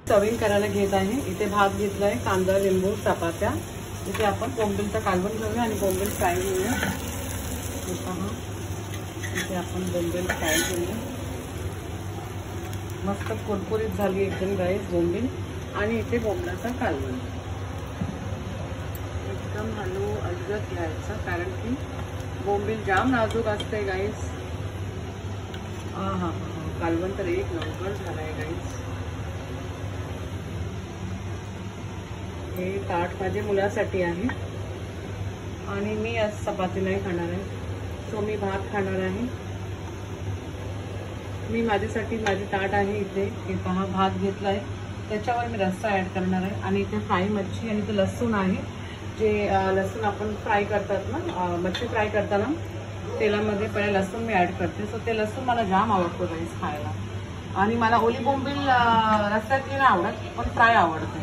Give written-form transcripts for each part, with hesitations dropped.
Serving करायला घेत आहे। इथे भात घेतलाय, कांदा, लिंबू, चपात्या। इथे आपण बोंबीलचं कालवण घेऊया आणि बोंबील फ्राय घेऊया। इथे आपण बोंबील फ्राय घेऊया। मस्त कुरकुरीत झाली एकदम गाईस बोंबील। आणि इथे बोंबलाचा कालवण एकदम हलू अलगद घ्यायचा, कारण की बोंबील जाम नाजूक असते गाईस। कालवण तर एक नंबर झालाय गाईस। हे ताट माझ्या मुलासाठी आहे आणि मी आज चपाती नाही खाणार आहे, सो मी भात खाणार आहे। मी माझ्यासाठी माझी ताट आहे इथे। हे पहा, भात घेतलाय, त्याच्यावर मी रस्सा ऍड करणार आहे। आणि इथे फ्राय मच्छी आणि इथे लसूण आहे, जे लसूण आपण फ्राय करतात ना, मच्छी फ्राय करताना तेलामध्ये पहिले लसूण मी ऍड करते। सो ते लसूण मला जाम आवडतो गाईस खायला। आणि मला ओली बोंबील रस्त्यातली नाही आवडत, पण फ्राय आवडते।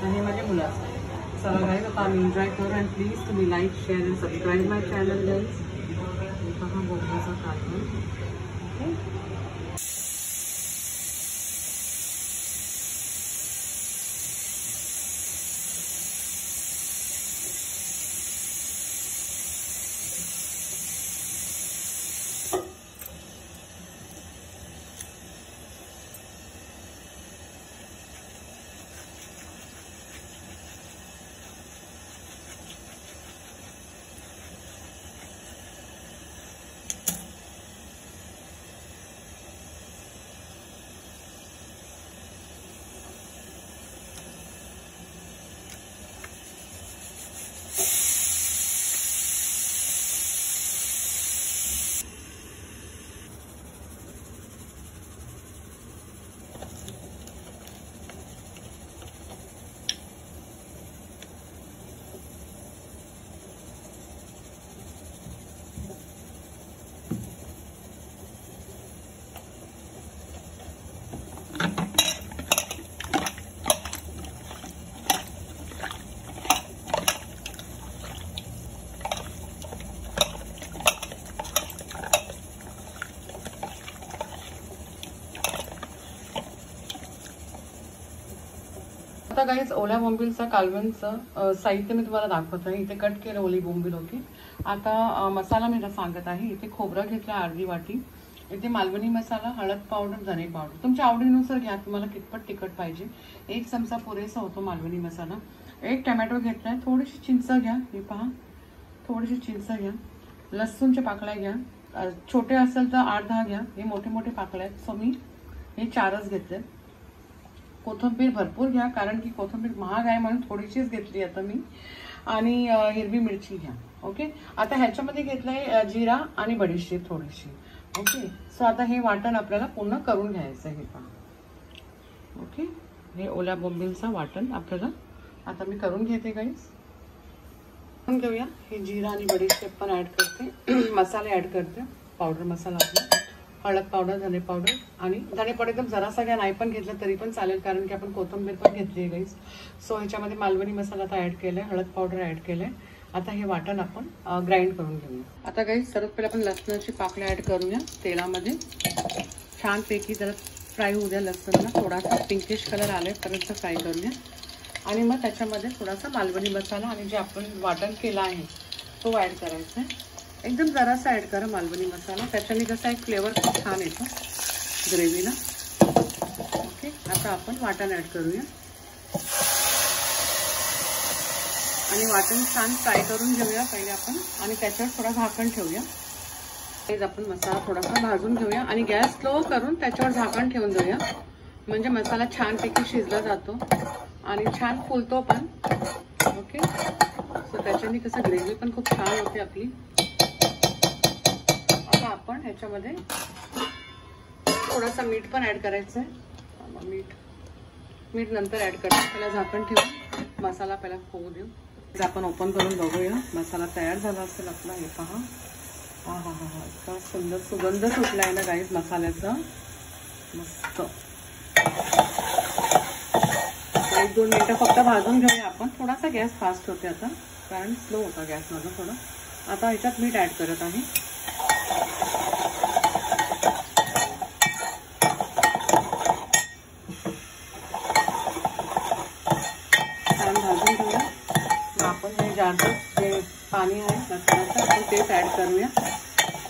आणि माझ्या मुलाचं चला गाईस, आता आम्ही एन्जॉय करू। अँड प्लीज तुम्ही like, share and subscribe my channel guys. पहा बोंबीलचा कालवण। ओके, आता गाईज ओल्या बोंबीलचं कालवणचं साहित्य मी तुम्हाला दाखवत आहे। इथे कट केलं ओली बोंबील होती। आता मसाला मी सांगत आहे। इथे खोबरं घेतलं अर्धी वाटी, इथे मालवणी मसाला, हळद पावडर, धने पावडर तुमच्या आवडीनुसार घ्या, तुम्हाला कितपत तिखट पाहिजे। 1 चमचा पुरेसा होतो मालवणी मसाला। 1 टोमॅटो घेतलाय, थोडीशी चिंच घ्या, हे पहा थोडीशी चिंच घ्या। लसूणच्या पाकळ्या घ्या, छोटे असेल तर 8-10 घ्या, हे मोठे मोठे पाकळ्या आहेत, सो मी हे 4च घेतले। कोथिंबीर भरपूर घ्या, कारण की कोथिंबीर महाग आहे म्हणून थोडीशीच घेतली आता मी। आणि हिरवी मिरची घ्या। ओके, आता ह्याच्यामध्ये घेतलंय जिरा आणि बडीशेप थोडीशी। ओके, सो आता हे वाटण आपल्याला पूर्ण करून घ्यायचं आहे। हे पहा, ओके, हे ओल्या बोंबीलचं वाटण आपल्याला आता मी करून घेते गाईस। घेऊया, हे जिरा आणि बडीशेप पण ऍड करते, मसाले ऍड करते, पावडर मसाला आपला, हळद पावडर, धने पावडर। आणि धने पावडर एकदम जरासा घ्या, नाही पण घेतलं तरी पण चालेल, कारण की आपण कोथिंबीर पण घेतली आहे गाईस। सो ह्याच्यामध्ये मालवणी मसाला आता ऍड केलाय, हळद पावडर ऍड केलंय। आता हे वाटण आपण ग्राइंड करून घेऊया। आता गाईस सर्वात पहिले आपण लसणाची पाकळ्या ऍड करूया तेलामध्ये। छानपैकी जरा फ्राय होऊ द्या लसणला, थोडासा पिंकिश कलर आल्यापर्यंत फ्राय करूया। आणि मग त्याच्यामध्ये थोडासा मालवणी मसाला आणि जे आपण वाटण केलं आहे तो ऍड करायचा आहे। एकदम जरासा ऍड करा मालवणी मसाला, त्याच्याने कसा एक फ्लेवर खूप छान येतो ग्रेव्हीला। ओके, आता आपण वाटण ऍड करूया आणि वाटण छान फ्राय करून घेऊया पहिले आपण, आणि त्याच्यावर थोडा झाकण ठेवूया। आपण मसाला थोडासा भाजून घेऊया आणि गॅस स्लो करून त्याच्यावर झाकण ठेवून देऊया, म्हणजे मसाला छानपैकी शिजला जातो आणि छान फुलतो पण। ओके, सो त्याच्याने कसं ग्रेव्ही पण खूप छान होते आपली। आता आपण ह्याच्यामध्ये थोडासा मीठ पण ऍड करायचं आहे। मीठ नंतर ऍड करतो, पहिला झाकण ठेवून मसाला पहिला होऊ देऊ। आपण ओपन करून बघूया मसाला तयार झाला असेल आपला। हे पहा, इतका सुंदर सुगंध सुटलाय ना गाईस मसाल्याचा, मस्त। 1-2 मिनिटं फक्त भाजून घेऊया आपण। थोडासा गॅस फास्ट होते आता, कारण स्लो होता गॅस माझा थोडा। आता ह्याच्यात मीठ ऍड करत आहे। अर्ध जे पाणी आहे मसाल्याचं आपण तेच ॲड करूया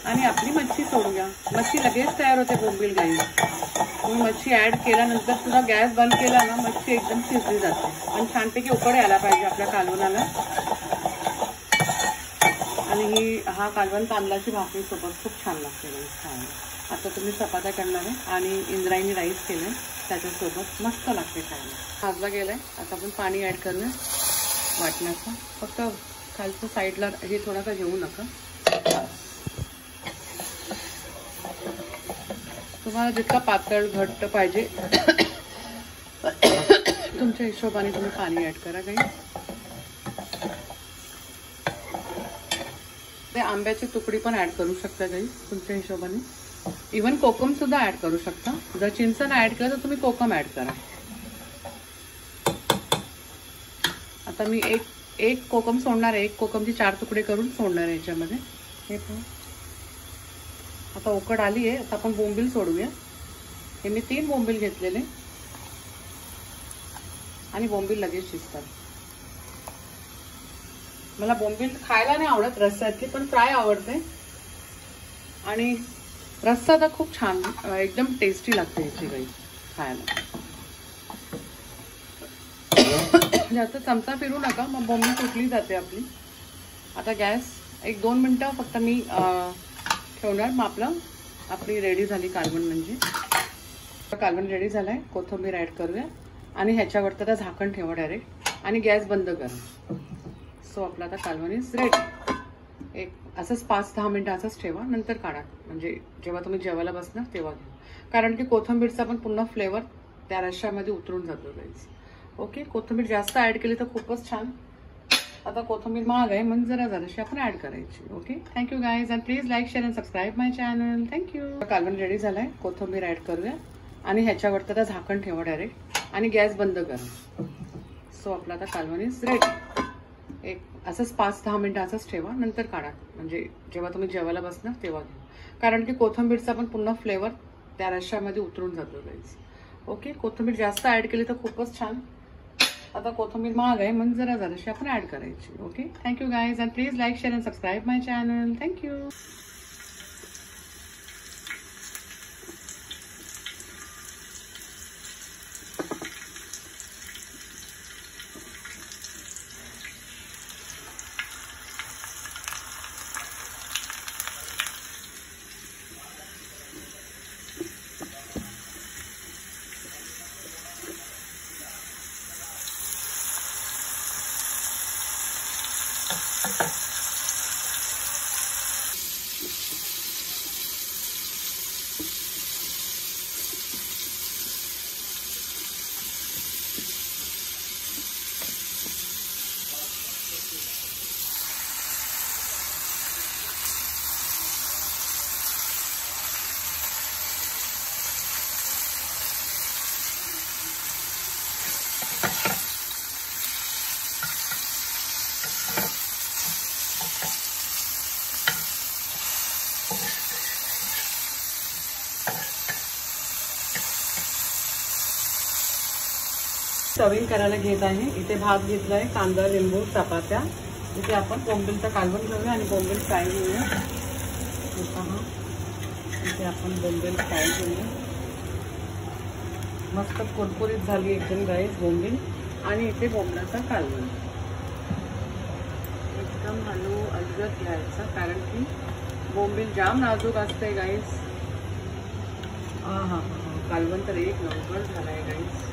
आणि आपली मच्छी सोडूया. मच्छी लगेच तयार होते बोंबील गाई. तुम्ही मच्छी ॲड केल्यानंतर सुद्धा गॅस बंद केला ना मच्छी एकदम शिजली जाते. पण छानपैकी उकड यायला पाहिजे आपल्या कालवणाला. आणि हा कालवण तांदळाची भाकरीसोबत खूप छान लागते खायला. आता तुम्ही चपात्या करणार आहे आणि इंद्रायणी राईस केलं त्याच्यासोबत मस्त लागते खायला. भाजला गेलाय. आता आपण पाणी ॲड करूया वाटण्याचं. फक्त खालचं साईडला हे थोडासा घेऊ नका. तुम्हाला जितका पातळ घट्ट पाहिजे तुमच्या हिशोबाने तुम्ही पाणी ॲड करा. काही ते आंब्याची तुकडी पण ॲड करू शकता काही तुमच्या हिशोबाने. इवन कोकम सुद्धा ॲड करू शकता. जर चिंच नाही ॲड केलं तर तुम्ही कोकम ॲड करा. आता मी एक कोकम सोडणार आहे. एक कोकमची 4 तुकडे करून सोडणार आहे याच्यामध्ये. हे पण आता उकड आली आहे. आता आपण बोंबील सोडूया. हे मी 3 बोंबील घेतलेले आणि बोंबील लगेच शिजतात. मला बोंबील खायला नाही आवडत रस्स्यातली, पण फ्राय आवडते. आणि रस्सा तर खूप छान एकदम टेस्टी लागते याची काही खायला. जास्त चमचा फिरू नका मग बोंबील तुटली जाते आपली. आता गॅस 1-2 मिनटं फक्त मी ठेवणार. मग आपली रेडी झाली कालवण. म्हणजे कालवण रेडी झालाय. कोथिंबीर ॲड करूया आणि ह्याच्यावर तर झाकण ठेवा डायरेक्ट आणि गॅस बंद करा. सो आपला आता कालवण इज रेडी. एक असंच 5-10 मिनटं असंच ठेवा. नंतर काढा. म्हणजे जेव्हा तुम्ही जेवायला बसणार तेव्हा घ्या. कारण की कोथिंबीरचा पण पुन्हा फ्लेवर त्या रश्श्यामध्ये उतरून जातो गाईज. ओके. कोथिंबीर जास्त ॲड केली तर खूपच छान. आता कोथिंबीर महाग आहे म्हणून जराशी आपण ॲड करायची. Okay. Thank you guys and please like share and subscribe my channel. Thank you. कालवण रेडी झालाय. कोथिंबीर ॲड करूया आणि ह्याच्यावर तर झाकण ठेवा डायरेक्ट आणि गॅस बंद करा. सो आपला आता कालवण इज रेडी. एक असंच 5-10 मिनटं असंच ठेवा. नंतर काढा. म्हणजे जेव्हा तुम्ही जेवायला बसणार तेव्हा घ्या. कारण की कोथिंबीरचा पण पुन्हा फ्लेवर त्या रश्श्यामध्ये उतरून जातो गाईज. ओके. कोथिंबीर जास्त ॲड केली तर खूपच छान. आता कोथिंबीर महाग आहे म्हणून जराशी आपण ॲड करायची. Okay. Thank you guys and please like share and subscribe my channel. Thank you. Serving करायला घेत आहे. इथे भात घेतलाय, कांदा, लिंबू, चपात्या. इथे आपण बोंबीलचं कालवण घेऊया आणि बोंबील फ्राय घेऊया. इथे आपण बोंबील फ्राय घेऊया. मस्त कुरकुरीत झाली एकदम गाईस बोंबील. आणि इथे बोंबलाचं कालवण एकदम हलू अलगद घ्यायचा कारण की बोंबील जाम नाजूक असते गाईस. कालवण तर एक नंबर झालाय गाईस.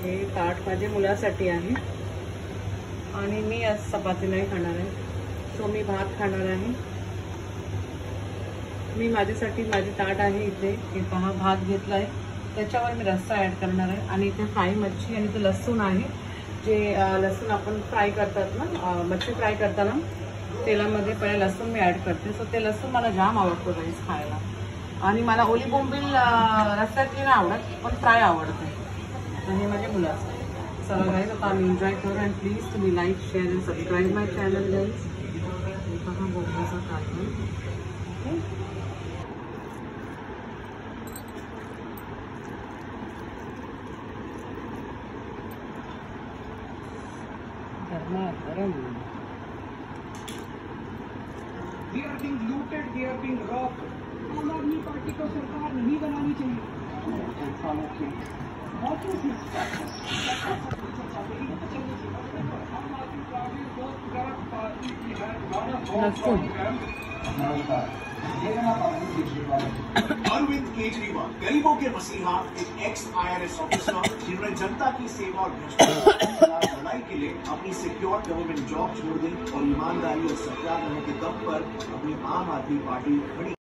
हे ताट माझ्या मुलासाठी आहे आणि मी आज चपाती नाही खाणार आहे. सो मी भात खाणार आहे. मी माझ्यासाठी माझी ताट आहे इथे. हे पहा भात घेतला आहे. त्याच्यावर मी रस्सा ॲड करणार आहे आणि इथे फ्राय मच्छी आणि इथे लसूण आहे. जे लसूण आपण फ्राय करतात ना, मच्छी फ्राय करताना तेलामध्ये पहिले लसूण मी ॲड करते. सो ते लसूण मला जाम आवडतो गाईस खायला. आणि मला ओली बोंबील रस्स्यातली नाही आवडत पण फ्राय आवडते. आणि माझ्या मुलाचं चला गाईज आता आम्ही एन्जॉय करू. अँड प्लीज तुम्ही like share and subscribe my channel guys. बघा बोंबीलचं कालवण. Okay. We are being looted, we are being robbed. आम आदमी पार्टी को सरकार नहीं बनानी चाहिए। What is his practice? आम आदमी पार्टी बहुत खराब पार्टी की है। अरविंद केजरीवाल गरीबों के मसीहा, एक एक्स IRS ऑफिसर जिन्होंने जनता की सेवा और भ्रष्टाचार के खिलाफ लड़ाई के लिए अपनी सिक्योर गवर्नमेंट जॉब छोड़ दी और ईमानदारी और सत्याग्रह के दम पर अपनी आम आदमी पार्टी खड़ी